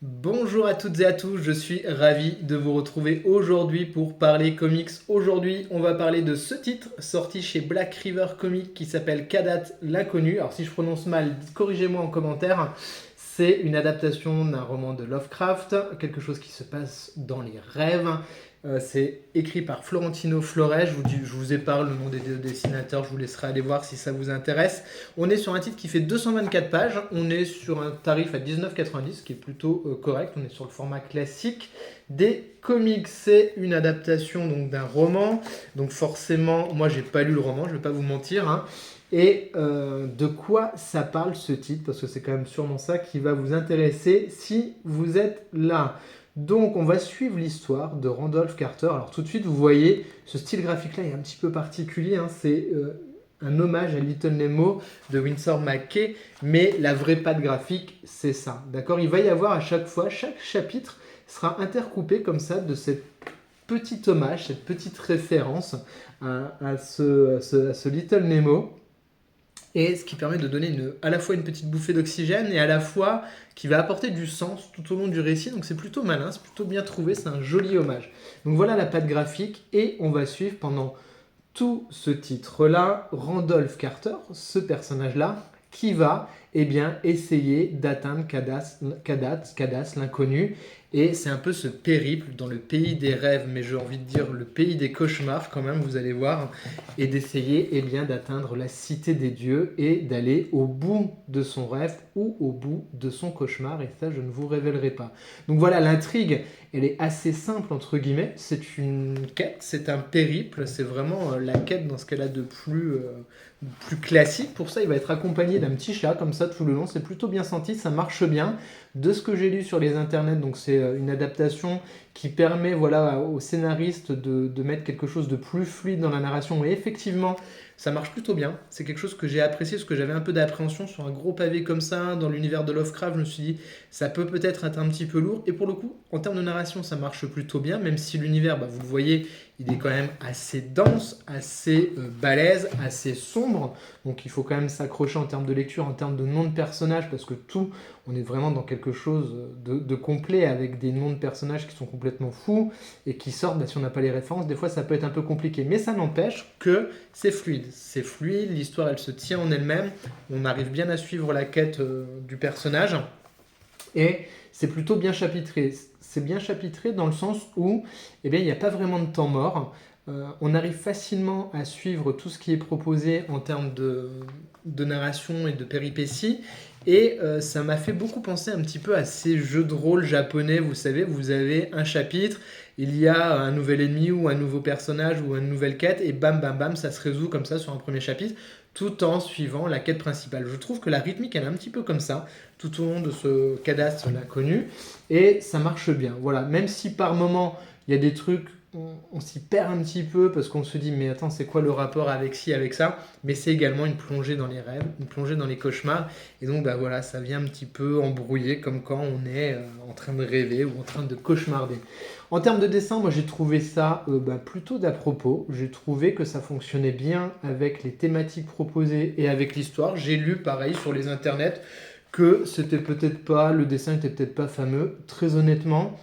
Bonjour à toutes et à tous, je suis ravi de vous retrouver aujourd'hui pour parler comics. Aujourd'hui, on va parler de ce titre sorti chez Black River Comics qui s'appelle Kadat l'inconnu. Alors si je prononce mal, corrigez-moi en commentaire. C'est une adaptation d'un roman de Lovecraft, quelque chose qui se passe dans les rêves. C'est écrit par Florentino Flores. Je vous épargne le nom des deux dessinateurs, je vous laisserai aller voir si ça vous intéresse. On est sur un titre qui fait 224 pages. On est sur un tarif à 19,90, qui est plutôt correct. On est sur le format classique des comics. C'est une adaptation donc d'un roman. Donc forcément, moi j'ai pas lu le roman, je vais pas vous mentir, hein. Et de quoi ça parle ce titre? Parce que c'est quand même sûrement ça qui va vous intéresser si vous êtes là. Donc on va suivre l'histoire de Randolph Carter. Alors tout de suite, vous voyez, ce style graphique-là est un petit peu particulier, hein. C'est un hommage à Little Nemo de Winsor McCay, mais la vraie patte graphique, c'est ça. D'accord? Il va y avoir à chaque fois, chaque chapitre sera intercoupé comme ça de cette petit hommage, cette petite référence à ce Little Nemo. Et ce qui permet de donner à la fois une petite bouffée d'oxygène et à la fois qui va apporter du sens tout au long du récit. Donc c'est plutôt malin, c'est plutôt bien trouvé, c'est un joli hommage. Donc voilà la patte graphique et on va suivre pendant tout ce titre-là Randolph Carter, ce personnage-là, qui va essayer d'atteindre Cadas, l'inconnu. Et c'est un peu ce périple dans le pays des rêves, mais j'ai envie de dire le pays des cauchemars quand même, vous allez voir, et d'essayer d'atteindre la cité des dieux et d'aller au bout de son rêve ou au bout de son cauchemar, et ça je ne vous révélerai pas. Donc voilà, l'intrigue, elle est assez simple entre guillemets, c'est une quête, c'est un périple, c'est vraiment la quête dans ce qu'elle a de plus classique. Pour ça, il va être accompagné d'un petit chat comme ça tout le long, c'est plutôt bien senti, ça marche bien. De ce que j'ai lu sur les internets, donc c'est une adaptation qui permet voilà, aux scénaristes de mettre quelque chose de plus fluide dans la narration. Et effectivement, ça marche plutôt bien. C'est quelque chose que j'ai apprécié, parce que j'avais un peu d'appréhension sur un gros pavé comme ça, dans l'univers de Lovecraft. Je me suis dit, ça peut peut-être être un petit peu lourd. Et pour le coup, en termes de narration, ça marche plutôt bien, même si l'univers, vous le voyez, il est quand même assez dense, assez balèze, assez sombre. Donc il faut quand même s'accrocher en termes de lecture, en termes de noms de personnages, parce que tout, on est vraiment dans quelque chose de complet, avec des noms de personnages qui sont complètement fous et qui sortent, si on n'a pas les références, des fois ça peut être un peu compliqué. Mais ça n'empêche que c'est fluide. C'est fluide, l'histoire elle se tient en elle-même, on arrive bien à suivre la quête du personnage. Et c'est plutôt bien chapitré. C'est bien chapitré dans le sens où il n'y a pas vraiment de temps mort. On arrive facilement à suivre tout ce qui est proposé en termes de narration et de péripéties. Et ça m'a fait beaucoup penser un petit peu à ces jeux de rôle japonais. Vous savez, vous avez un chapitre, il y a un nouvel ennemi ou un nouveau personnage ou une nouvelle quête, et bam, bam, bam, ça se résout comme ça sur un premier chapitre, tout en suivant la quête principale. Je trouve que la rythmique, elle est un petit peu comme ça, tout au long de ce cadastre l'inconnu, et ça marche bien. Voilà, même si par moment, il y a des trucs, on s'y perd un petit peu, parce qu'on se dit, mais attends, c'est quoi le rapport avec ci, avec ça? Mais c'est également une plongée dans les rêves, une plongée dans les cauchemars, et donc voilà, ça vient un petit peu embrouiller, comme quand on est en train de rêver ou en train de cauchemarder. En termes de dessin, moi j'ai trouvé ça plutôt d'à propos. J'ai trouvé que ça fonctionnait bien avec les thématiques proposées et avec l'histoire. J'ai lu pareil sur les internets que c'était peut-être pas, le dessin était peut-être pas fameux. Très honnêtement,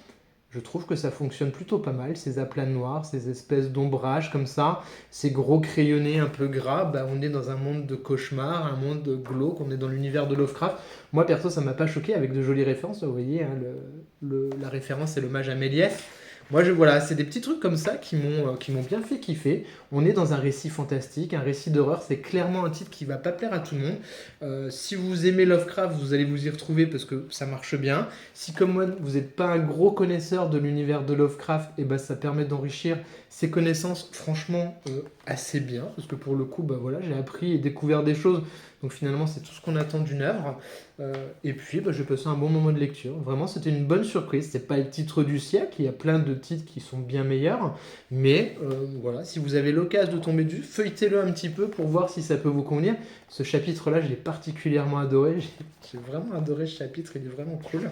je trouve que ça fonctionne plutôt pas mal, ces aplats noirs, ces espèces d'ombrage comme ça, ces gros crayonnés un peu gras. On est dans un monde de cauchemar, un monde glauque, on est dans l'univers de Lovecraft. Moi perso, ça m'a pas choqué, avec de jolies références. Vous voyez, hein, la référence, c'est l'hommage à Méliès. Moi, voilà, c'est des petits trucs comme ça qui m'ont bien fait kiffer. On est dans un récit fantastique, un récit d'horreur. C'est clairement un titre qui va pas plaire à tout le monde. Si vous aimez Lovecraft, vous allez vous y retrouver parce que ça marche bien. Si, comme moi, vous n'êtes pas un gros connaisseur de l'univers de Lovecraft, ça permet d'enrichir ses connaissances, franchement, assez bien. Parce que pour le coup, voilà, j'ai appris et découvert des choses. Donc finalement, c'est tout ce qu'on attend d'une œuvre. Et puis, j'ai passé un bon moment de lecture. Vraiment, c'était une bonne surprise. C'est pas le titre du siècle. Il y a plein de titres qui sont bien meilleurs. Mais voilà, si vous avez l'occasion de tomber dessus, feuilletez-le un petit peu pour voir si ça peut vous convenir. Ce chapitre-là, je l'ai particulièrement adoré. J'ai vraiment adoré ce chapitre. Il est vraiment cool.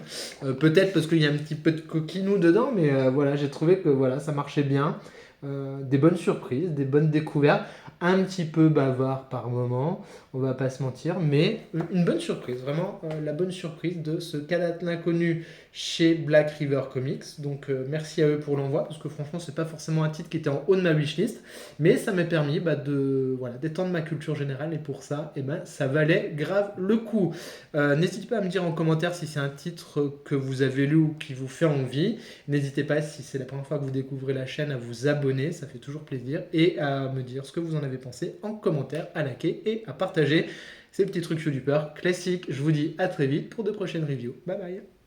Peut-être parce qu'il y a un petit peu de coquinou dedans, mais voilà, j'ai trouvé que voilà, ça marchait bien. des bonnes surprises, des bonnes découvertes, un petit peu bavard par moment, on va pas se mentir, mais une bonne surprise, vraiment la bonne surprise de ce Cadat l'inconnu chez Black River Comics. Donc merci à eux pour l'envoi, parce que franchement c'est pas forcément un titre qui était en haut de ma wishlist, mais ça m'a permis de voilà, d'étendre ma culture générale, et pour ça, ça valait grave le coup. N'hésitez pas à me dire en commentaire si c'est un titre que vous avez lu ou qui vous fait envie. N'hésitez pas, si c'est la première fois que vous découvrez la chaîne, à vous abonner, ça fait toujours plaisir, et à me dire ce que vous en avez pensé en commentaire, à liker et à partager ces petits trucs YouTubeurs classiques. Je vous dis à très vite pour de prochaines reviews. Bye bye.